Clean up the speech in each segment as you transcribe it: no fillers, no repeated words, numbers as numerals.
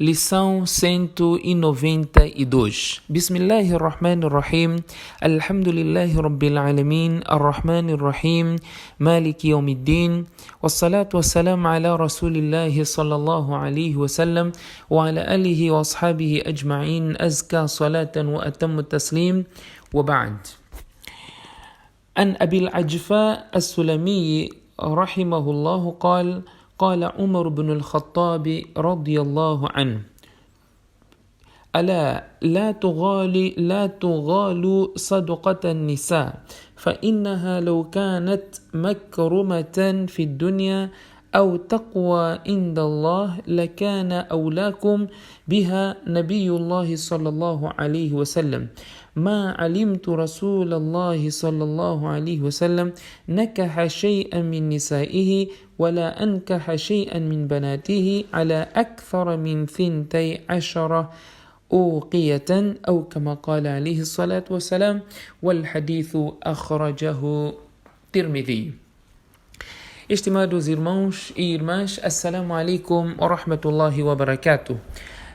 Lição 192. Bismillahirrahmanirrahim. Alhamdulillahi Rabbil Alamin. Ar-Rahmanirrahim. Maliki Yawmiddin. Wassalatu wassalamu ala Rasulillahi sallallahu alayhi wa sallam. Wa ala alihi wa ashabihi ajma'in. Azka salatan wa atammu taslim. Wa ba'd. An Abil Ajfa as-Sulami rahimahullahu qala قال عمر بن الخطاب رضي الله عنه ألا لا تغالوا صدقة النساء فإنها لو كانت مكرمة في الدنيا أو تقوى عند الله لكان أولاكم بها نبي الله صلى الله عليه وسلم ما علمت رسول الله صلى الله عليه وسلم نكح شيئا من نسائه ولا أنكح شيئا من بناته على أكثر من 12 أوقية أو كما قال عليه الصلاة والسلام والحديث أخرجه الترمذي. Estimados irmãos e irmãs, Assalamu alaikum wa rahmatullahi wa barakatuh.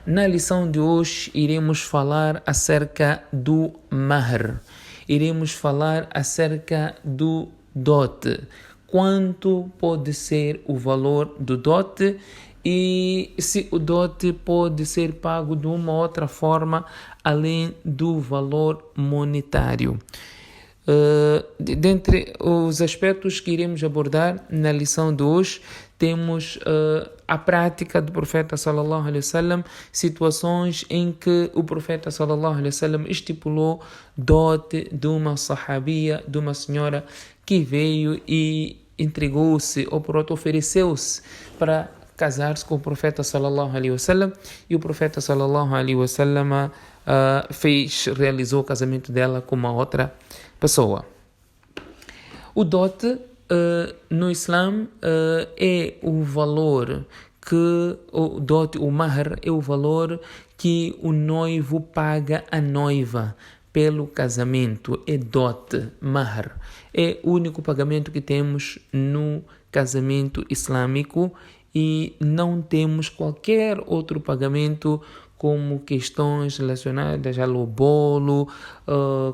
Na lição de hoje iremos falar acerca do mahr. Iremos falar acerca do dote. Quanto pode ser o valor do dote e se o dote pode ser pago de uma outra forma além do valor monetário. Dentre os aspectos que iremos abordar na lição de hoje, temos a prática do profeta sallallahu alaihi wasallam, situações em que o profeta sallallahu alaihi wasallam estipulou dote de uma sahabia, de uma senhora que veio e entregou-se, ou por outro ofereceu-se para casar-se com o profeta sallallahu alaihi wasallam, e o profeta sallallahu alaihi wasallam realizou o casamento dela com uma outra pessoa. O dote no Islã é o valor que o dote, o mahr, é o valor que o noivo paga à noiva pelo casamento. É dote, mahr. É o único pagamento que temos no casamento islâmico e não temos qualquer outro pagamento como questões relacionadas ao bolo,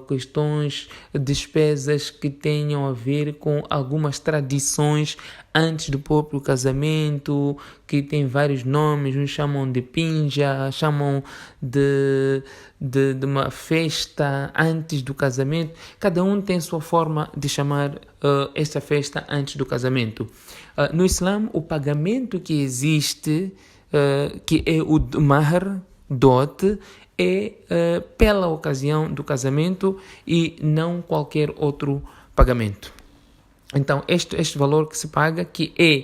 questões, despesas que tenham a ver com algumas tradições antes do próprio casamento, que tem vários nomes, uns chamam de pinja, chamam de uma festa antes do casamento. Cada um tem sua forma de chamar esta festa antes do casamento. No Islã, o pagamento que existe, que é o mahr, dote, é pela ocasião do casamento e não qualquer outro pagamento. Então, este valor que se paga, que é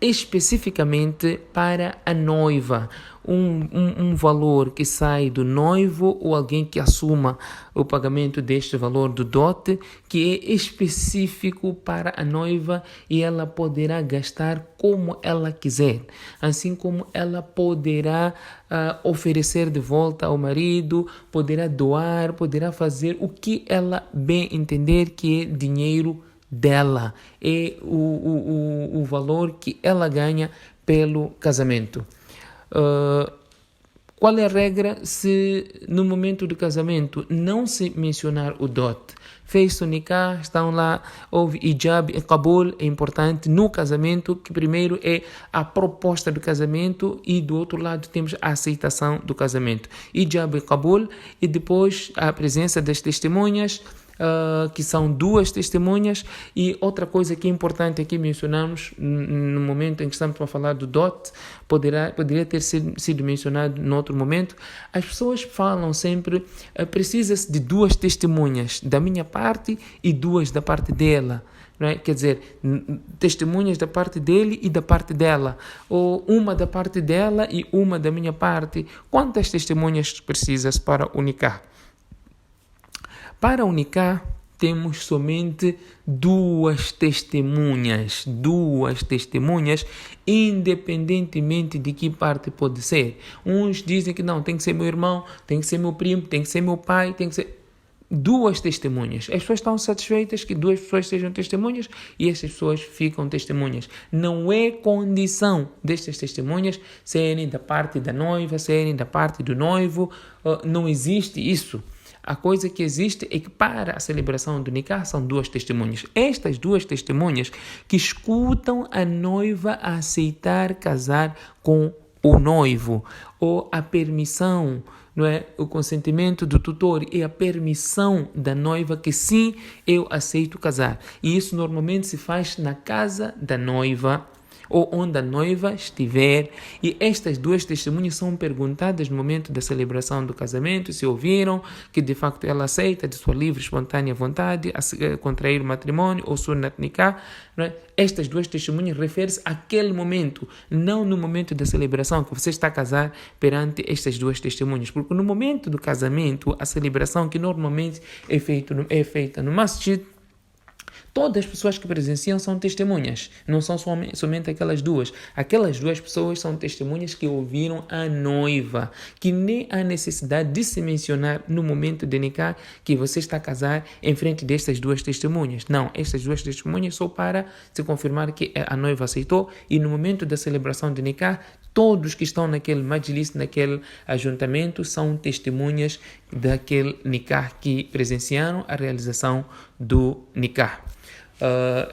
especificamente para a noiva, um valor que sai do noivo ou alguém que assuma o pagamento deste valor do dote, que é específico para a noiva e ela poderá gastar como ela quiser, assim como ela poderá oferecer de volta ao marido, poderá doar, poderá fazer o que ela bem entender que é dinheiro dela, é o valor que ela ganha pelo casamento. Qual é a regra se no momento do casamento não se mencionar o dote? Fez o nikah, estão lá, houve ijab e qabul, é importante no casamento, que primeiro é a proposta do casamento e do outro lado temos a aceitação do casamento. Ijab e qabul, e depois a presença das testemunhas, que são 2 testemunhas. E outra coisa que é importante aqui mencionamos no momento em que estamos a falar do dote, poderia ter sido mencionado no outro momento. As pessoas falam sempre, precisa-se de 2 testemunhas da minha parte e 2 da parte dela. Não é? Quer dizer, testemunhas da parte dele e da parte dela, ou uma da parte dela e uma da minha parte. Quantas testemunhas precisa-se para o nikah? Para o nikah, temos somente 2 testemunhas, independentemente de que parte pode ser. Uns dizem que não, tem que ser meu irmão, tem que ser meu primo, tem que ser meu pai, tem que ser... duas testemunhas. As pessoas estão satisfeitas que duas pessoas sejam testemunhas e estas pessoas ficam testemunhas. Não é condição destas testemunhas serem da parte da noiva, serem da parte do noivo. Não existe isso. A coisa que existe é que para a celebração do nikah são duas testemunhas. Estas duas testemunhas que escutam a noiva a aceitar casar com o noivo, ou a permissão, não é? O consentimento do tutor e a permissão da noiva que sim, eu aceito casar. E isso normalmente se faz na casa da noiva ou onde a noiva estiver, e estas duas testemunhas são perguntadas no momento da celebração do casamento, se ouviram que de facto ela aceita de sua livre, espontânea vontade contrair o matrimônio ou sunnat nikah. Estas duas testemunhas referem-se àquele momento, não no momento da celebração que você está a casar perante estas duas testemunhas, porque no momento do casamento, a celebração que normalmente é feita no masjid, todas as pessoas que presenciam são testemunhas, não são somente aquelas duas. Aquelas duas pessoas são testemunhas que ouviram a noiva, que nem há necessidade de se mencionar no momento de nikah que você está a casar em frente destas duas testemunhas. Não, estas duas testemunhas só para se confirmar que a noiva aceitou, e no momento da celebração de nikah, todos que estão naquele majlis, naquele ajuntamento, são testemunhas daquele nikah que presenciaram a realização do nikah.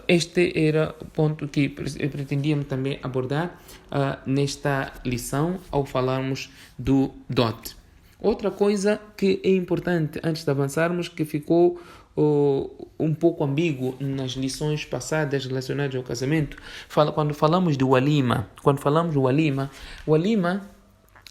Este era o ponto que pretendíamos também abordar nesta lição ao falarmos do dote. Outra coisa que é importante antes de avançarmos, que ficou um pouco ambíguo nas lições passadas relacionadas ao casamento, quando falamos do walima. Quando falamos do walima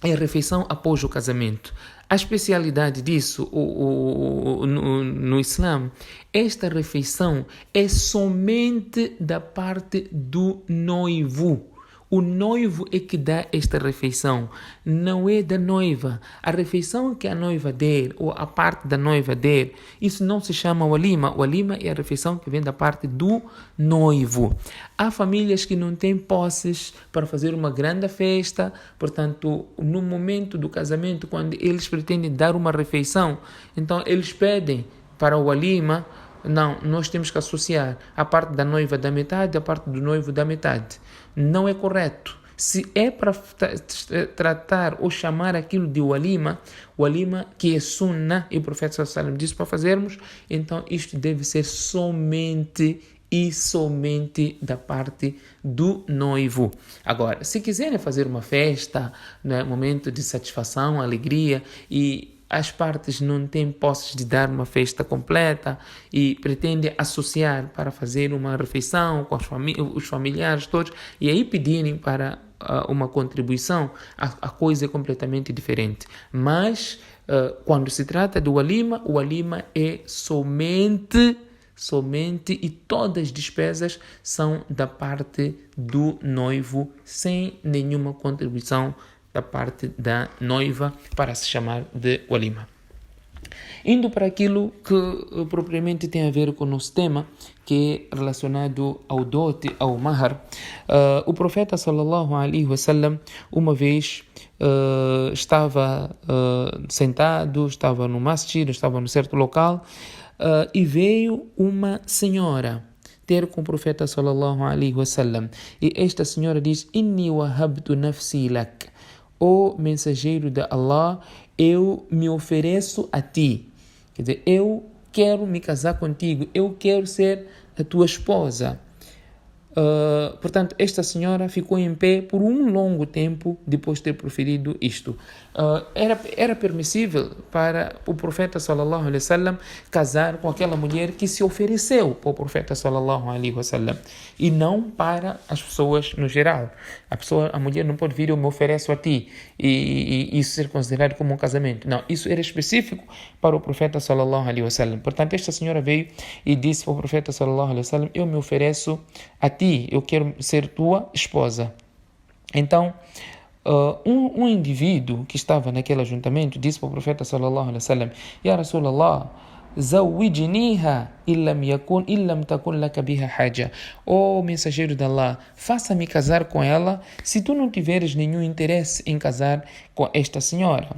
é a refeição após o casamento. A especialidade disso no Islã, esta refeição é somente da parte do noivo. O noivo é que dá esta refeição, não é da noiva. A refeição que a noiva der, ou a parte da noiva der, isso não se chama walima. Walima é a refeição que vem da parte do noivo. Há famílias que não têm posses para fazer uma grande festa, portanto, no momento do casamento, quando eles pretendem dar uma refeição, então eles pedem para o walima. Não, nós temos que associar a parte da noiva da metade e a parte do noivo da metade. Não é correto. Se é para tratar ou chamar aquilo de walima que é sunnah, e o profeta sallallahu alaihi wasallam disse para fazermos, então isto deve ser somente da parte do noivo. Agora, se quiserem fazer uma festa, né, momento de satisfação, alegria, e as partes não têm posses de dar uma festa completa e pretendem associar para fazer uma refeição com os familiares todos, e aí pedirem para uma contribuição, a coisa é completamente diferente. Mas quando se trata do walima, o walima é somente e todas as despesas são da parte do noivo, sem nenhuma contribuição da parte da noiva para se chamar de walima. Indo para aquilo que propriamente tem a ver com o nosso tema, que é relacionado ao dote, ao mahar, o profeta sallallahu alaihi wasallam uma vez estava sentado, estava no masjid, estava num certo local, e veio uma senhora ter com o profeta sallallahu alaihi wasallam, e esta senhora diz: inni wahabtu nafsi lak, ó mensageiro de Allah, eu me ofereço a ti. Quer dizer, eu quero me casar contigo, eu quero ser a tua esposa. Portanto, esta senhora ficou em pé por um longo tempo depois de ter proferido isto. Era permissível para o profeta sallallahu alaihi wasallam casar com aquela mulher que se ofereceu para o profeta sallallahu alaihi wasallam, e não para as pessoas no geral. A mulher não pode vir: eu me ofereço a ti, e isso ser considerado como um casamento. Não, isso era específico para o profeta sallallahu alaihi wasallam. Portanto, esta senhora veio e disse para o profeta sallallahu alaihi wasallam: eu me ofereço a ti, eu quero ser tua esposa. Então, um indivíduo que estava naquele ajuntamento disse para o profeta sallallahu alaihi wasallam: Ya Rasulallah, زوجنيها إن لم تكن لك بها حاجة. Ó mensageiro de Allah, faça-me casar com ela se tu não tiveres nenhum interesse em casar com esta senhora.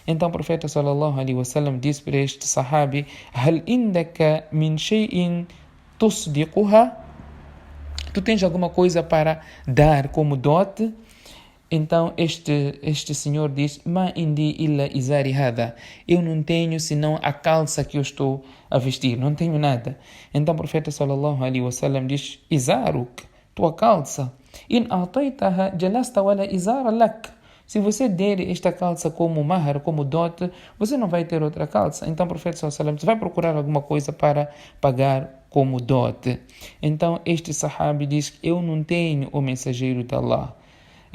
Então o profeta sallallahu alaihi wasallam disse para este sahabi: هل عندك من شيء تصدقها? Tu tens alguma coisa para dar como dote? Então este senhor diz: Ma indi illa izari hada. Eu não tenho senão a calça que eu estou a vestir, não tenho nada. Então o profeta sallallahu alaihi wasallam diz: Izaruk, tua calça. In a'taytaha jalasta wala izara lak. Se você der esta calça como mahar, como dote, você não vai ter outra calça. Então o profeta sallallahu alaihi wasallam vai procurar alguma coisa para pagar como dote. Então este sahabi diz: Eu não tenho, o mensageiro de Allah.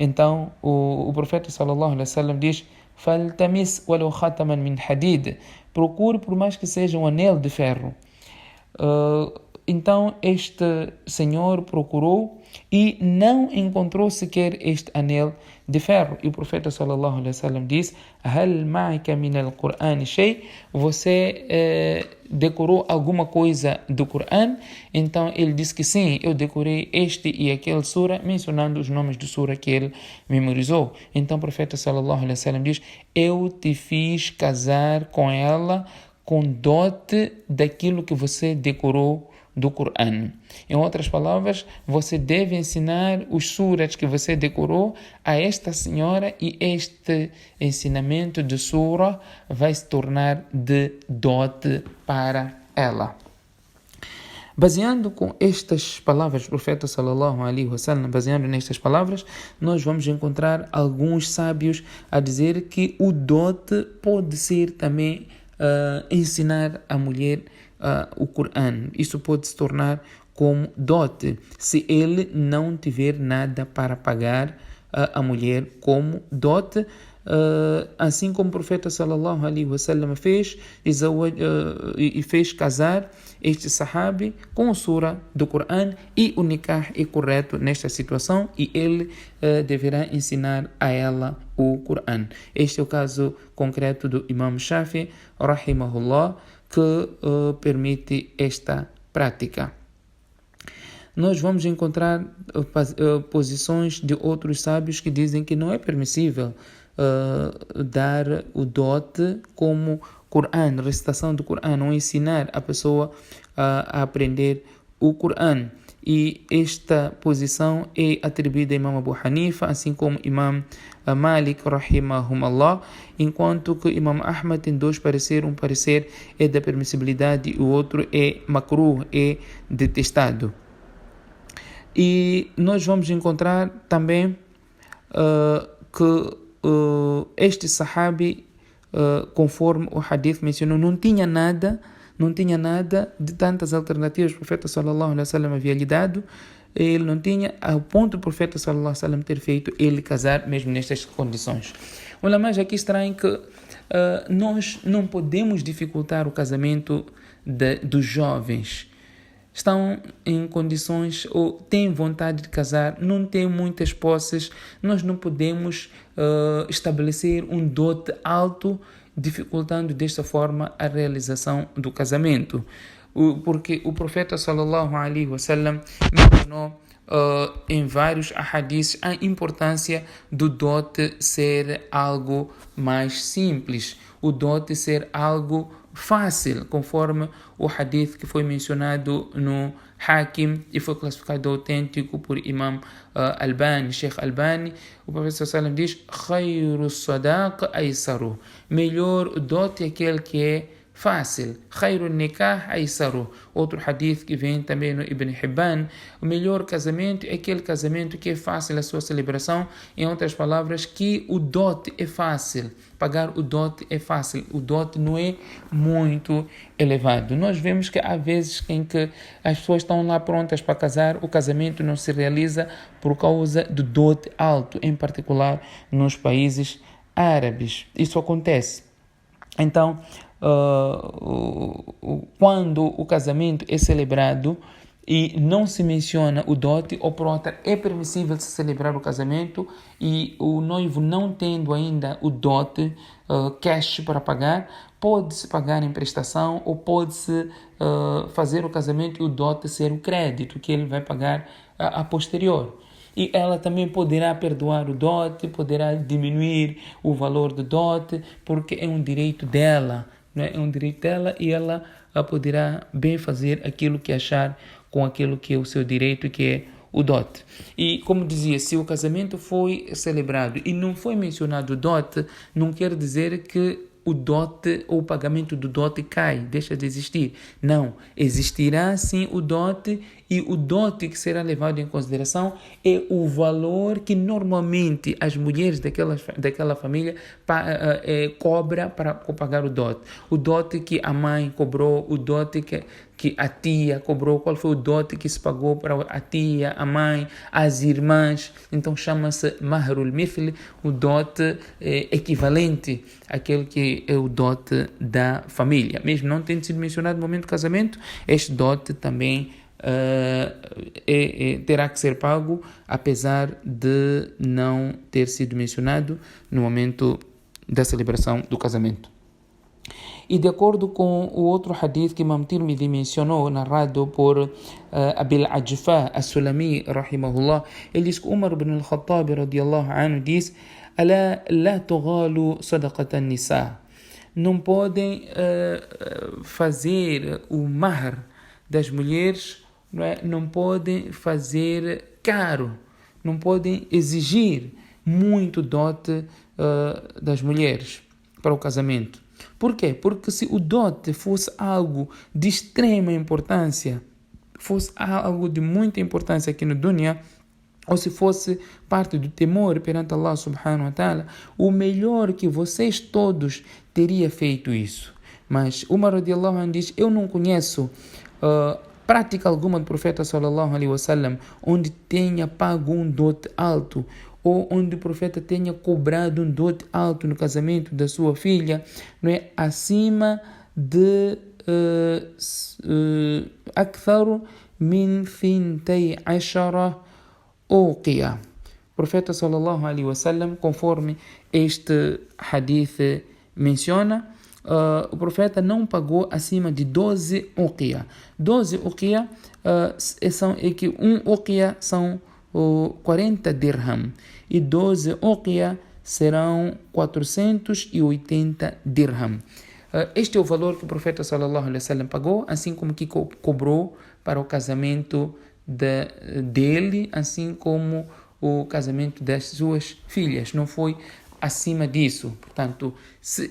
Então o profeta sallallahu alaihi wasallam diz: "Faltamis walau khataman min hadid." Procure por mais que seja um anel de ferro. Então este senhor procurou e não encontrou sequer este anel de ferro. E o profeta sallallahu alaihi wasallam diz: "Hal ma'aka min al-Qur'an shay?" Você decorou alguma coisa do Coran? Então ele disse que sim, eu decorei este e aquele sura, mencionando os nomes do sura que ele memorizou. Então o profeta sallallahu alaihi wasallam diz: "Eu te fiz casar com ela com dote daquilo que você decorou do Coran." Em outras palavras, você deve ensinar os suras que você decorou a esta senhora e este ensinamento de sura vai se tornar de dote para ela. Baseando com estas palavras do profeta sallallahu alaihi wasallam, baseando nestas palavras, nós vamos encontrar alguns sábios a dizer que o dote pode ser também ensinar a mulher o Coran. Isso pode se tornar como dote, se ele não tiver nada para pagar a mulher como dote, assim como o profeta sallallahu alaihi wasallam fez e fez casar este sahabi com a sura do Coran, e o nikah é correto nesta situação e ele deverá ensinar a ela o Coran. Este é o caso concreto do Imam Shafi rahimahullah, que permite esta prática. Nós vamos encontrar posições de outros sábios que dizem que não é permissível dar o dote como Coran, recitação do Coran, ou ensinar a pessoa a aprender o Coran. E esta posição é atribuída a Imam Abu Hanifa, assim como Imam Malik rahimahumullah, enquanto que Imam Ahmad tem dois pareceres, um parecer é da permissibilidade e o outro é makruh, é detestado. E nós vamos encontrar também que este sahabi, conforme o hadith mencionou, não tinha nada de tantas alternativas que o profeta sallallahu alaihi wasallam havia lhe dado. Ele não tinha, ao ponto do profeta sallallahu alaihi wasallam ter feito ele casar mesmo nestas condições. Olha, mas aqui estranho que nós não podemos dificultar o casamento dos jovens. Estão em condições ou têm vontade de casar, não têm muitas posses, nós não podemos estabelecer um dote alto, dificultando desta forma a realização do casamento. Porque o profeta sallallahu alaihi wasallam mencionou em vários ahadiths a importância do dote ser algo mais simples, o dote ser algo fácil, conforme o hadith que foi mencionado no Hakim e foi classificado autêntico por Imam Albani, Sheikh Albani. O professor Sallam diz: "Khayru sadaq aysaru." Melhor dote é aquele que é fácil. Khayru nikah aysaru. Outro hadith que vem também no Ibn Hibban: o melhor casamento é aquele casamento que é fácil a sua celebração. Em outras palavras, que o dote é fácil. Pagar o dote é fácil. O dote não é muito elevado. Nós vemos que há vezes em que as pessoas estão lá prontas para casar, o casamento não se realiza por causa do dote alto, em particular nos países árabes. Isso acontece. Então, quando o casamento é celebrado e não se menciona o dote, ou por outra, é permissível se celebrar o casamento e o noivo não tendo ainda o dote, cash para pagar, pode-se pagar em prestação ou pode-se fazer o casamento e o dote ser o crédito que ele vai pagar a posterior. E ela também poderá perdoar o dote, poderá diminuir o valor do dote, porque é um direito dela, né? É um direito dela e ela poderá bem fazer aquilo que achar com aquilo que é o seu direito, que é o dote. E como dizia, se o casamento foi celebrado e não foi mencionado o dote, não quer dizer que o dote ou o pagamento do dote cai, deixa de existir. Não, existirá sim o dote, e o dote que será levado em consideração é o valor que normalmente as mulheres daquela família cobra para pagar o dote. O dote que a mãe cobrou, o dote que a tia cobrou, qual foi o dote que se pagou para a tia, a mãe, as irmãs. Então chama-se mahrul mithl, o dote equivalente àquele que é o dote da família. Mesmo não tendo sido mencionado no momento do casamento, este dote também terá que ser pago, apesar de não ter sido mencionado no momento da celebração do casamento. E de acordo com o outro hadith que Imam Tirmidhi mencionou, narrado por Abil Ajfa as-Sulami, rahimahullah, ele diz que Umar ibn al-Khattab, radiyallahu anhu, diz: "Ala la tughalu sadaqatan nisa." Não podem fazer o mahr das mulheres, não podem fazer caro, não podem exigir muito dote das mulheres para o casamento. Por quê? Porque se o dote fosse algo de extrema importância, fosse algo de muita importância aqui no dunya, ou se fosse parte do temor perante Allah subhanahu wa ta'ala, o melhor que vocês todos teria feito isso. Mas Umar radiallahu anhu diz: eu não conheço prática alguma do profeta sallallahu alaihi wasallam onde tenha pago um dote alto, ou onde o profeta tenha cobrado um dote alto no casamento da sua filha, não é, acima de aktharu min thintay ashara uqiya. O profeta sallallahu alaihi wasallam, conforme este hadith menciona, o profeta não pagou acima de 12 uqiya. 12 uqiya um uqiya são 40 dirham, e 12 uqiya serão 480 dirham. Este é o valor que o profeta sallallahu alaihi wasallam pagou, assim como que cobrou para o casamento dele, assim como o casamento das suas filhas. Não foi acima disso. Portanto,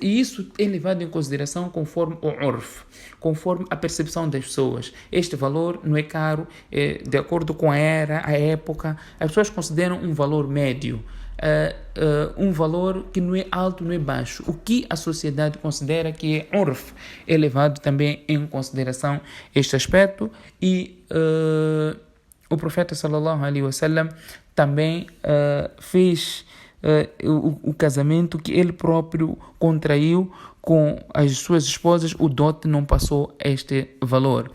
isso é levado em consideração conforme o urf, conforme a percepção das pessoas. Este valor não é caro, de acordo com a era, a época. As pessoas consideram um valor médio, um valor que não é alto, não é baixo. O que a sociedade considera que é urf é levado também em consideração este aspecto. E o profeta sallallahu alaihi wasallam também fez o casamento que ele próprio contraiu com as suas esposas. O dote não passou este valor.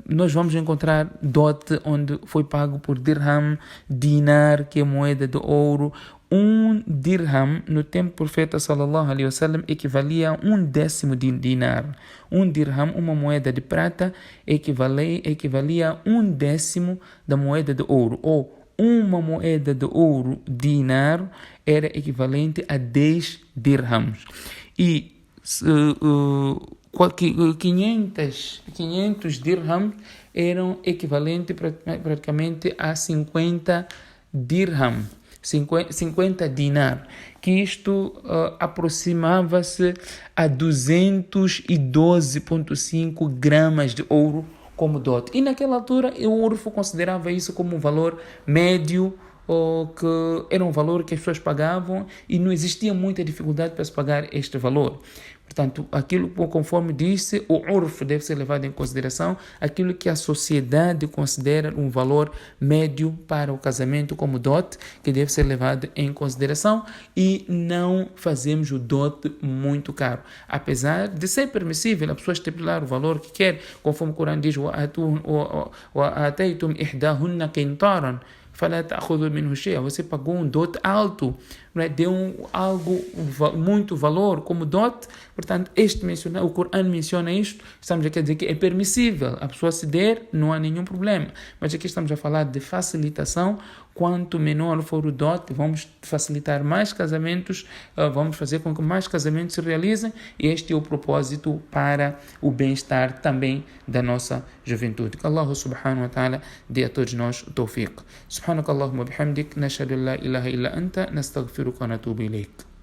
Nós vamos encontrar dote onde foi pago por dirham, dinar, que é moeda de ouro. Um dirham, no tempo do profeta sallallahu alaihi wasallam, equivalia a 1/10 de dinar. Um dirham, uma moeda de prata, equivalia a 1/10 da moeda de ouro. Ou uma moeda de ouro, dinar, era equivalente a 10 dirhams. E 500 dirham eram equivalentes praticamente a 50 dirham, 50 dinar, que isto aproximava-se a 212,5 gramas de ouro como dote. E naquela altura o Urfu considerava isso como um valor médio, ou que era um valor que as pessoas pagavam e não existia muita dificuldade para se pagar este valor. Portanto, aquilo, conforme disse, o urf deve ser levado em consideração, aquilo que a sociedade considera um valor médio para o casamento como dote, que deve ser levado em consideração, e não fazemos o dote muito caro. Apesar de ser permissível a pessoa estipular o valor que quer, conforme o Corão diz, وَآتَيْتُمْ إِحْدَاهُنَّ قِنْطَارًا فَلَا تَأْخُذُوا مِنْهُ شَيْئًا. Você pagou um dote alto, deu algo muito valor como dote. Portanto, o Corão menciona isto. Estamos aqui a dizer que é permissível a pessoa se der, não há nenhum problema. Mas aqui estamos a falar de facilitação. Quanto menor for o dote, vamos facilitar mais casamentos, vamos fazer com que mais casamentos se realizem. E este é o propósito para o bem-estar também da nossa juventude. Que Allah subhanahu wa ta'ala dê a todos nós o tawfiq. Subhanakallahumma bihamdik, nashhadu an la ilaha illa anta, nastaghfiruka wa natubu ilayk.